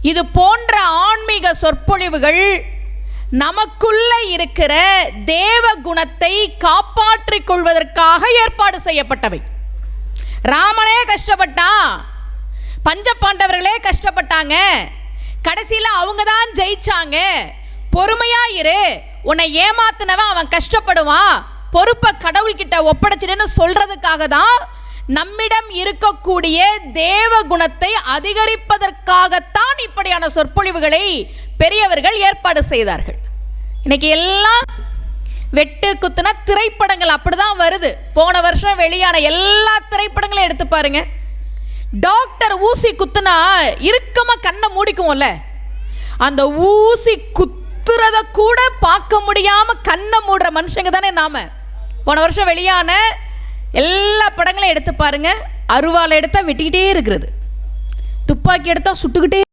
இது போன்ற ஆன்மீக சொற்பொழிவுகள் நமக்குள்ள இருக்கிற தேவ குணத்தை காப்பாற்றிக் கொள்வதற்காக ஏற்பாடு செய்யப்பட்டவை. ராமனே கஷ்டப்பட்டான், பஞ்சபாண்டவர்களே கஷ்டப்பட்டாங்க, கடைசியில் அவங்க தான் ஜெயிச்சாங்க. பொறுமையா இரு, உன்னை ஏமாத்தினவன் அவன் கஷ்டப்படுவான், பொறுப்பை கடவுள்கிட்ட ஒப்படைச்சிடுன்னு சொல்றதுக்காக தான் நம்மிடம் இருக்கக்கூடிய தேவ குணத்தை அதிகரிப்பதற்காகத்தான் இப்படியான சொற்பொழிவுகளை பெரியவர்கள் ஏற்பாடு செய்தார்கள். இன்னைக்கு எல்லாம் வெட்டு குத்துன திரைப்படங்கள் அப்படிதான் வருது. போன வருஷம் வெளியான எல்லா திரைப்படங்களையும் எடுத்து பாருங்க. டாக்டர் ஊசி குத்துனா இறுக்கமா கண்ணை மூடிக்கும்ல, அந்த ஊசி குத்துறத கூட பார்க்க முடியாம கண்ணை மூடுற மனுஷங்க தானே நாம. போன வருஷம் வெளியான எல்லா படங்களையும் எடுத்து பாருங்க. அருவாளை எடுத்தா வெட்டிக்கிட்டே இருக்கிறது, துப்பாக்கி எடுத்தா சுட்டுக்கிட்டே